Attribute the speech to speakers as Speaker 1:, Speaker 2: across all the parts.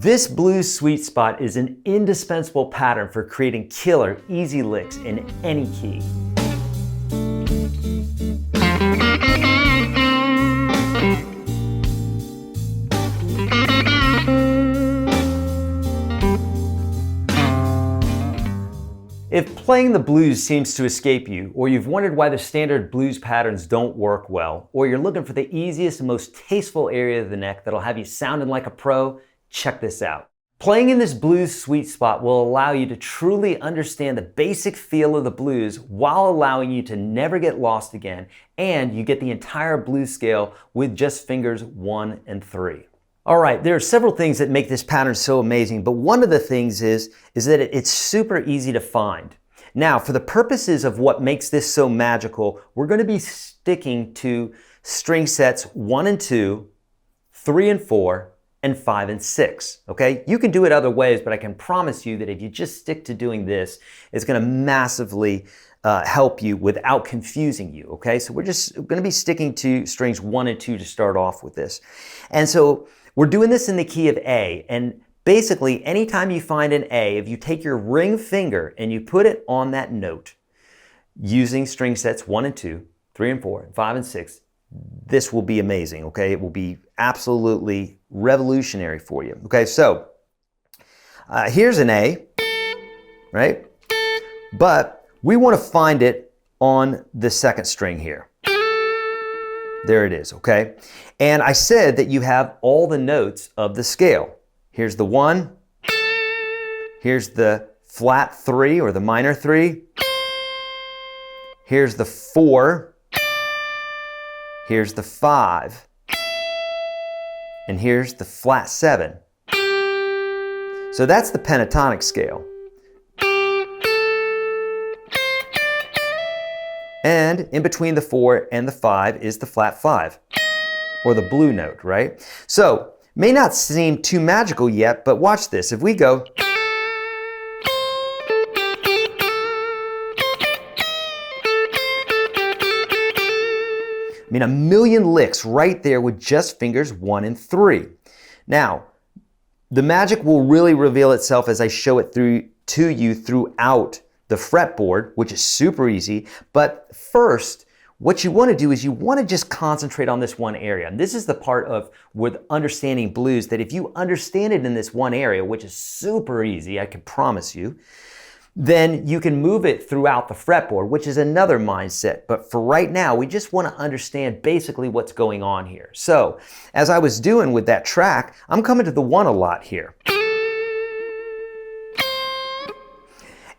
Speaker 1: This blues sweet spot is an indispensable pattern for creating killer, easy licks in any key. If playing the blues seems to escape you, or you've wondered why the standard blues patterns don't work well, or you're looking for the easiest and most tasteful area of the neck that'll have you sounding like a pro, check this out. Playing in this blues sweet spot will allow you to truly understand the basic feel of the blues while allowing you to never get lost again, and you get the entire blues scale with just fingers 1 and 3. All right, there are several things that make this pattern so amazing, but one of the things is that it's super easy to find. Now, for the purposes of what makes this so magical, we're going to be sticking to string sets 1 and 2, 3 and 4, and 5 and 6, okay? You can do it other ways, but I can promise you that if you just stick to doing this, it's going to massively help you without confusing you, okay? So we're just going to be sticking to strings 1 and 2 to start off with this. And so we're doing this in the key of A, and basically anytime you find an A, if you take your ring finger and you put it on that note using string sets 1 and 2, 3 and 4, and 5 and 6, this will be amazing, okay? It will be absolutely revolutionary for you, okay? So here's an A, right? But we want to find it on the second string here. There it is, okay? And I said that you have all the notes of the scale. Here's the 1, here's the flat 3 or the minor 3, here's the 4, here's the 5, and here's the flat 7. So that's the pentatonic scale. And in between the 4 and the 5 is the flat 5, or the blue note, right? So, may not seem too magical yet, but watch this. If we go, I mean, a million licks right there with just fingers 1 and 3. Now, the magic will really reveal itself as I show it to you throughout the fretboard, which is super easy. But first, what you want to do is you want to just concentrate on this one area. And this is the part of with understanding blues that if you understand it in this one area, which is super easy, I can promise you, then you can move it throughout the fretboard, which is another mindset. But for right now, we just want to understand basically what's going on here. So, as I was doing with that track, I'm coming to the 1 a lot here.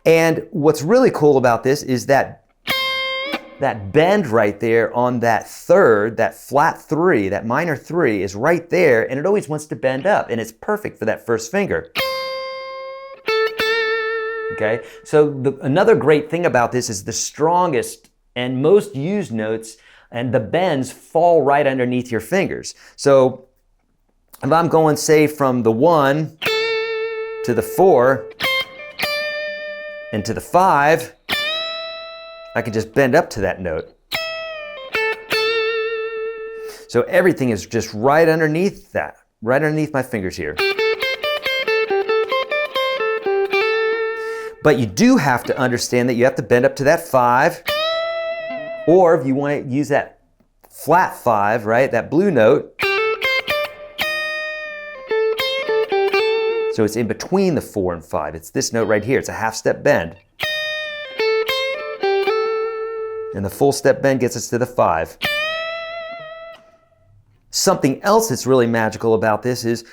Speaker 1: And what's really cool about this is that bend right there on that third, that flat 3, that minor 3 is right there, and it always wants to bend up, and it's perfect for that first finger. Okay, so another great thing about this is the strongest and most used notes and the bends fall right underneath your fingers. So if I'm going, say, from the 1 to the 4 and to the 5, I can just bend up to that note. So everything is just right underneath that, right underneath my fingers here. But you do have to understand that you have to bend up to that 5, or if you want to use that flat 5, right, that blue note, so it's in between the 4 and 5. It's this note right here. It's a half step bend. And the full step bend gets us to the 5. Something else that's really magical about this is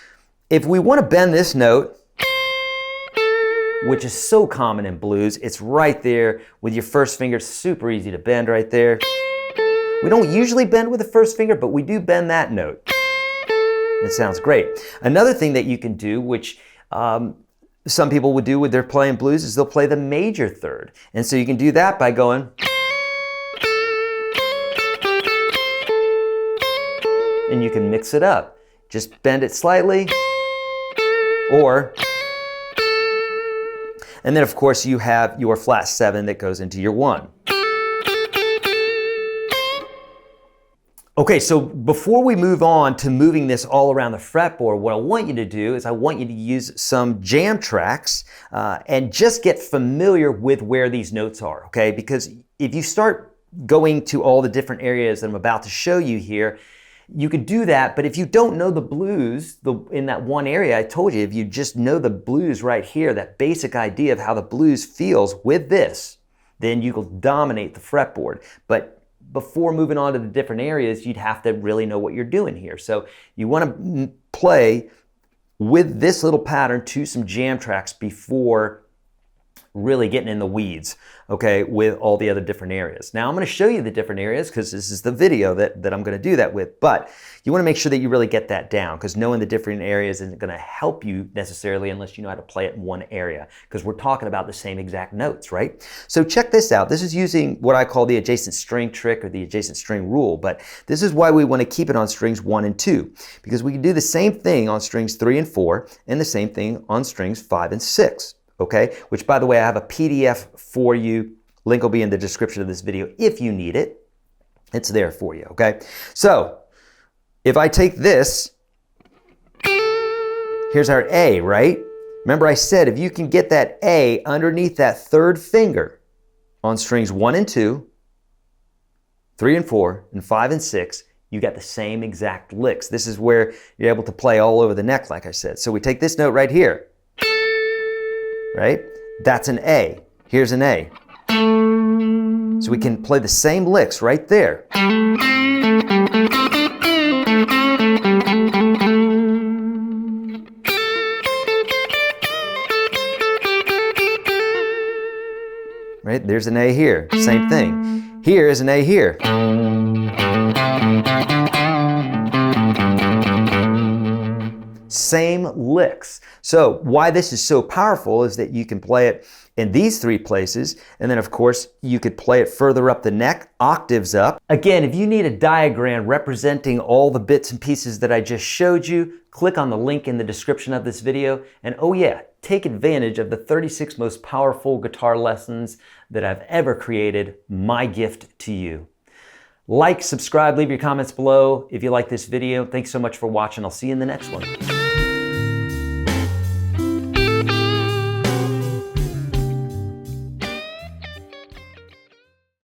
Speaker 1: if we want to bend this note, which is so common in blues, it's right there with your first finger, super easy to bend right there. We don't usually bend with the first finger, but we do bend that note. It sounds great. Another thing that you can do, which some people would do when they're playing blues, is they'll play the major third. And so you can do that by going, and you can mix it up. Just bend it slightly, or, and then of course you have your flat 7 that goes into your 1. Okay, so before we move on to moving this all around the fretboard, what I want you to do is I want you to use some jam tracks and just get familiar with where these notes are, okay? Because if you start going to all the different areas that I'm about to show you here, you could do that, but if you don't know the blues in that one area I told you, if you just know the blues right here, that basic idea of how the blues feels with this, then you will dominate the fretboard. But before moving on to the different areas, you'd have to really know what you're doing here. So you want to play with this little pattern to some jam tracks before really getting in the weeds, okay, with all the other different areas. Now I'm going to show you the different areas because this is the video that I'm going to do that with, but you want to make sure that you really get that down because knowing the different areas isn't going to help you necessarily unless you know how to play it in one area because we're talking about the same exact notes, right? So check this out. This is using what I call the adjacent string trick or the adjacent string rule, but this is why we want to keep it on strings 1 and 2 because we can do the same thing on strings 3 and 4 and the same thing on strings 5 and 6. Okay, which by the way, I have a PDF for you. Link will be in the description of this video if you need it. It's there for you, okay? So, if I take this, here's our A, right? Remember I said if you can get that A underneath that third finger on strings 1 and 2, 3 and 4, and 5 and 6, you got the same exact licks. This is where you're able to play all over the neck, like I said. So we take this note right here. Right? That's an A. Here's an A. So we can play the same licks right there. Right? There's an A here. Same thing. Here is an A here. Same licks. So why this is so powerful is that you can play it in these 3 places, and then of course you could play it further up the neck, octaves up. Again, if you need a diagram representing all the bits and pieces that I just showed you, click on the link in the description of this video, and oh yeah, take advantage of the 36 most powerful guitar lessons that I've ever created, my gift to you. Like, subscribe, leave your comments below if you like this video. Thanks so much for watching. I'll see you in the next one.